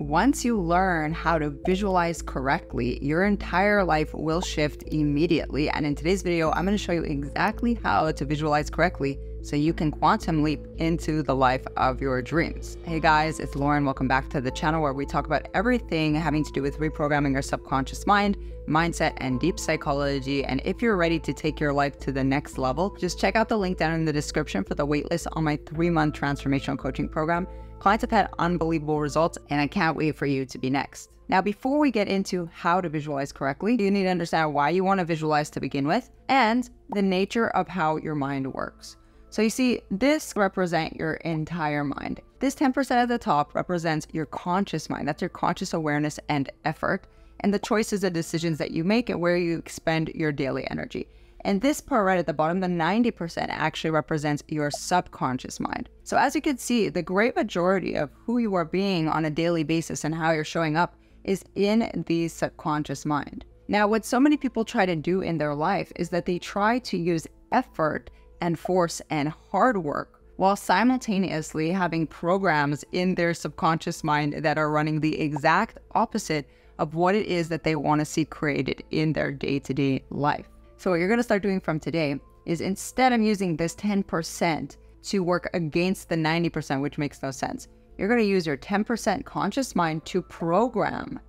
once you learn how to visualize correctly, your entire life will shift immediately. And in today's video, I'm going to show you exactly how to visualize correctly so you can quantum leap into the life of your dreams. Hey guys, it's Lauren. Welcome back to the channel where we talk about everything having to do with reprogramming your subconscious mind, mindset, and deep psychology. And if you're ready to take your life to the next level, just check out the link down in the description for the waitlist on my 3-month transformational coaching program. Clients have had unbelievable results, and I can't wait for you to be next. Now, before we get into how to visualize correctly, you need to understand why you want to visualize to begin with and the nature of how your mind works. So you see, this represents your entire mind. This 10% at the top represents your conscious mind. That's your conscious awareness and effort, and the choices and decisions that you make and where you expend your daily energy. And this part right at the bottom, the 90%, actually represents your subconscious mind. So as you can see, the great majority of who you are being on a daily basis and how you're showing up is in the subconscious mind. Now, what so many people try to do in their life is that they try to use effort and force and hard work while simultaneously having programs in their subconscious mind that are running the exact opposite of what it is that they want to see created in their day-to-day life. So what you're going to start doing from today is, instead of using this 10% to work against the 90%, which makes no sense, you're going to use your 10% conscious mind to program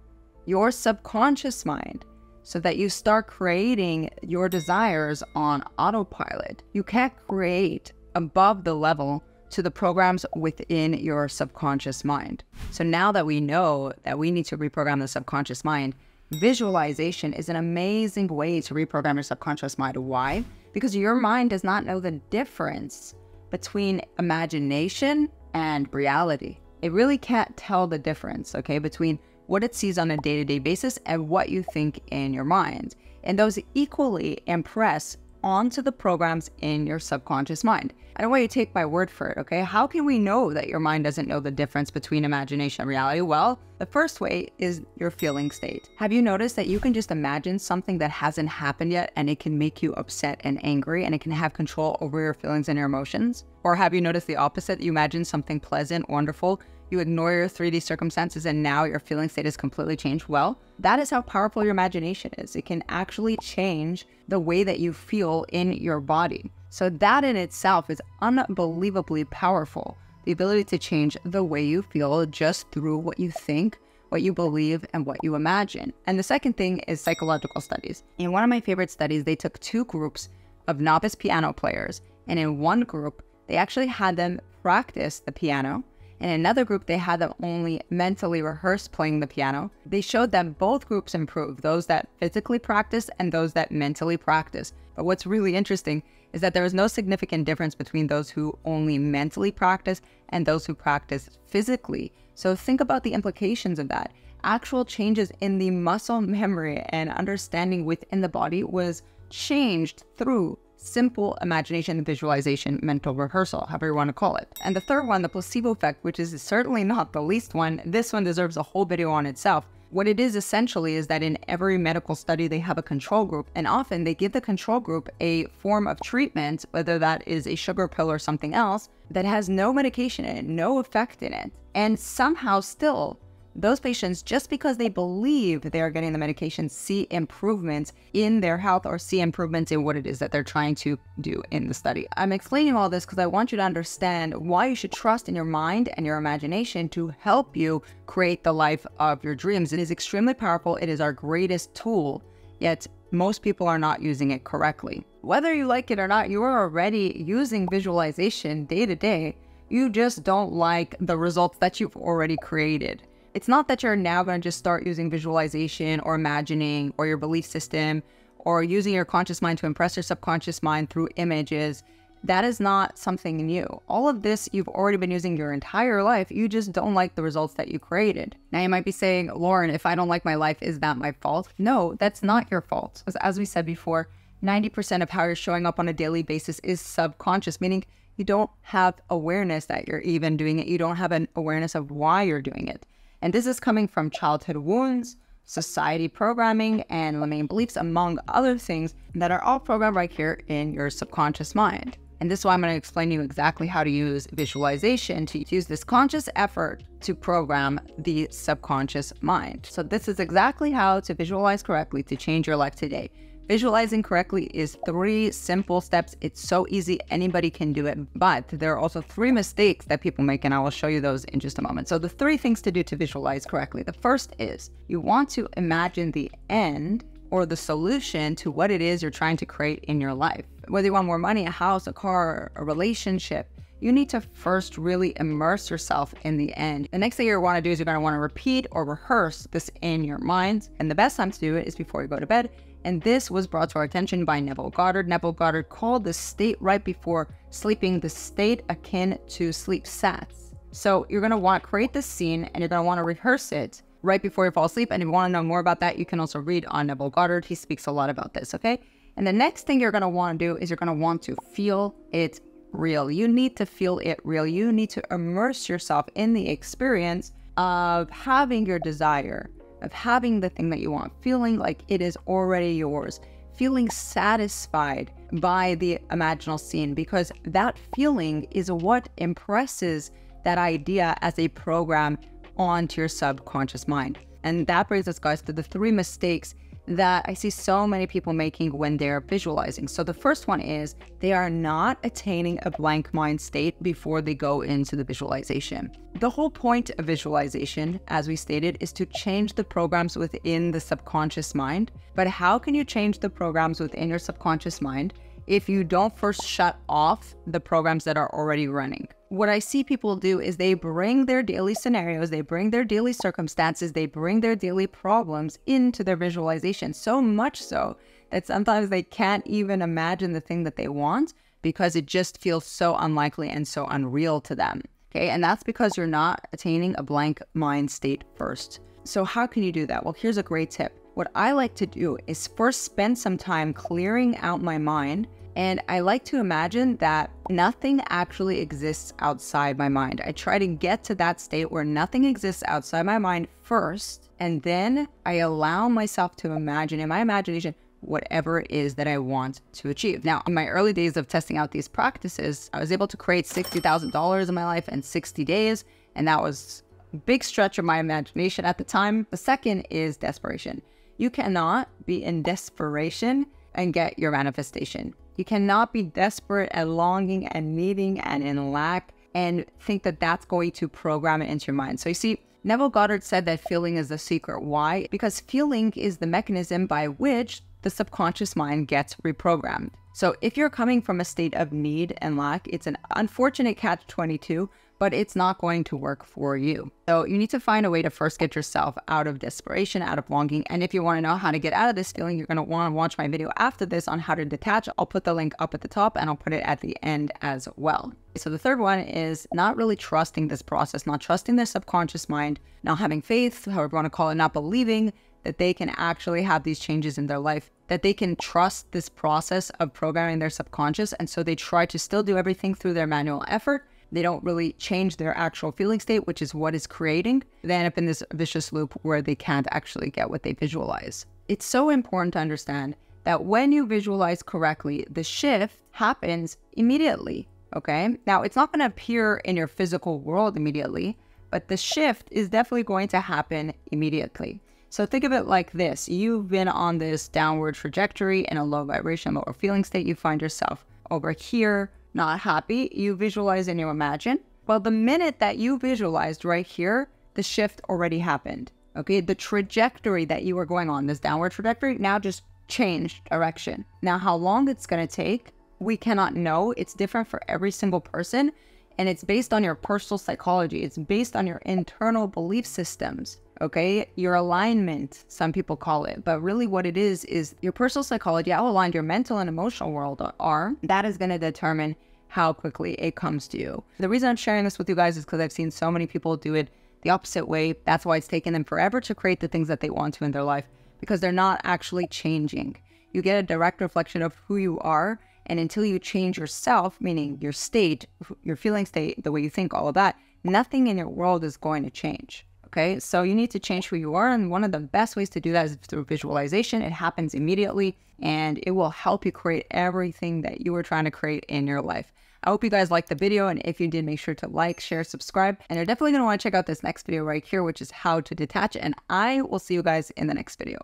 your subconscious mind so that you start creating your desires on autopilot. You can't create above the level to the programs within your subconscious mind. So now that we know that we need to reprogram the subconscious mind, visualization is an amazing way to reprogram your subconscious mind. Why? Because your mind does not know the difference between imagination and reality. It really can't tell the difference, okay, between what it sees on a day-to-day basis and what you think in your mind. And those equally impress onto the programs in your subconscious mind. I don't want you to take my word for it, okay? How can we know that your mind doesn't know the difference between imagination and reality? Well, the first way is your feeling state. Have you noticed that you can just imagine something that hasn't happened yet and it can make you upset and angry and it can have control over your feelings and your emotions? Or have you noticed the opposite? You imagine something pleasant, wonderful, you ignore your 3D circumstances, and now your feeling state is completely changed. Well, that is how powerful your imagination is. It can actually change the way that you feel in your body. So that in itself is unbelievably powerful. The ability to change the way you feel just through what you think, what you believe, and what you imagine. And the second thing is psychological studies. In one of my favorite studies, they took 2 groups of novice piano players, and in one group, they actually had them practice the piano. In another group, they had them only mentally rehearse playing the piano. They showed that both groups improved, those that physically practiced and those that mentally practiced. But what's really interesting is that there was no significant difference between those who only mentally practice and those who practice physically. So think about the implications of that. Actual changes in the muscle memory and understanding within the body was changed through simple imagination, visualization, mental rehearsal, however you want to call it. And the third one, the placebo effect, which is certainly not the least one, this one deserves a whole video on itself. What it is essentially is that in every medical study, they have a control group, and often they give the control group a form of treatment, whether that is a sugar pill or something else, that has no medication in it, no effect in it. And somehow still, those patients, just because they believe they are getting the medication, see improvements in their health or see improvements in what it is that they're trying to do in the study. I'm explaining all this because I want you to understand why you should trust in your mind and your imagination to help you create the life of your dreams. It is extremely powerful. It is our greatest tool, yet most people are not using it correctly. Whether you like it or not, you are already using visualization day to day. You just don't like the results that you've already created. It's not that you're now going to just start using visualization or imagining or your belief system or using your conscious mind to impress your subconscious mind through images. That is not something new. All of this you've already been using your entire life. You just don't like the results that you created. Now you might be saying, Lauren, if I don't like my life, is that my fault? No, that's not your fault. As we said before, 90% of how you're showing up on a daily basis is subconscious, meaning you don't have awareness that you're even doing it. You don't have an awareness of why you're doing it. And this is coming from childhood wounds, society programming, and limiting beliefs, among other things that are all programmed right here in your subconscious mind. And this is why I'm going to explain to you exactly how to use visualization to use this conscious effort to program the subconscious mind. So this is exactly how to visualize correctly to change your life today. Visualizing correctly is 3 simple steps. It's so easy, anybody can do it, but there are also 3 mistakes that people make, and I will show you those in just a moment. So the 3 things to do to visualize correctly. The first is you want to imagine the end or the solution to what it is you're trying to create in your life. Whether you want more money, a house, a car, a relationship, you need to first really immerse yourself in the end. The next thing you want to do is you're going to want to repeat or rehearse this in your mind. And the best time to do it is before you go to bed. And this was brought to our attention by Neville Goddard. Neville Goddard called the state right before sleeping the state akin to sleep sats. So you're going to want to create this scene and you're going to want to rehearse it right before you fall asleep. And if you want to know more about that, you can also read on Neville Goddard. He speaks a lot about this, okay? And the next thing you're going to want to do is you're going to want to feel it real. You need to feel it real. You need to immerse yourself in the experience of having your desire, of having the thing that you want, feeling like it is already yours, feeling satisfied by the imaginal scene, because that feeling is what impresses that idea as a program onto your subconscious mind. And that brings us, guys, to the 3 mistakes that I see so many people making when they're visualizing. So the first one is they are not attaining a blank mind state before they go into the visualization. The whole point of visualization, as we stated, is to change the programs within the subconscious mind. But how can you change the programs within your subconscious mind if you don't first shut off the programs that are already running? What I see people do is they bring their daily scenarios, they bring their daily circumstances, they bring their daily problems into their visualization, so much so that sometimes they can't even imagine the thing that they want because it just feels so unlikely and so unreal to them. Okay, and that's because you're not attaining a blank mind state first. So how can you do that? Well, here's a great tip. What I like to do is first spend some time clearing out my mind. And I like to imagine that nothing actually exists outside my mind. I try to get to that state where nothing exists outside my mind first, and then I allow myself to imagine in my imagination whatever it is that I want to achieve. Now, in my early days of testing out these practices, I was able to create $60,000 in my life in 60 days, and that was a big stretch of my imagination at the time. The second is desperation. You cannot be in desperation and get your manifestation. You cannot be desperate and longing and needing and in lack and think that that's going to program it into your mind. So you see, Neville Goddard said that feeling is the secret. Why? Because feeling is the mechanism by which the subconscious mind gets reprogrammed. So if you're coming from a state of need and lack, it's an unfortunate catch-22, but it's not going to work for you. So you need to find a way to first get yourself out of desperation, out of longing. And if you want to know how to get out of this feeling, you're going to want to watch my video after this on how to detach. I'll put the link up at the top and I'll put it at the end as well. So the third one is not really trusting this process, not trusting their subconscious mind, not having faith, however you want to call it, not believing that they can actually have these changes in their life, that they can trust this process of programming their subconscious. And so they try to still do everything through their manual effort. They don't really change their actual feeling state, which is what is creating. They end up in this vicious loop where they can't actually get what they visualize. It's so important to understand that when you visualize correctly, the shift happens immediately, okay? Now, it's not going to appear in your physical world immediately, but the shift is definitely going to happen immediately. So think of it like this. You've been on this downward trajectory in a low vibration or feeling state. You find yourself over here, not happy. You visualize and you imagine. Well, the minute that you visualized right here, the shift already happened. Okay, the trajectory that you were going on, this downward trajectory, now just changed direction. Now, how long it's going to take, we cannot know. It's different for every single person. And it's based on your personal psychology. It's based on your internal belief systems. Okay, your alignment, some people call it, but really what it is your personal psychology, how aligned your mental and emotional world are. That is going to determine how quickly it comes to you. The reason I'm sharing this with you guys is because I've seen so many people do it the opposite way. That's why it's taken them forever to create the things that they want to in their life, because they're not actually changing. You get a direct reflection of who you are, and until you change yourself, meaning your state, your feeling state, the way you think, all of that, nothing in your world is going to change. Okay, so you need to change who you are. And one of the best ways to do that is through visualization. It happens immediately and it will help you create everything that you were trying to create in your life. I hope you guys liked the video. And if you did, make sure to like, share, subscribe. And you're definitely going to want to check out this next video right here, which is how to detach. And I will see you guys in the next video.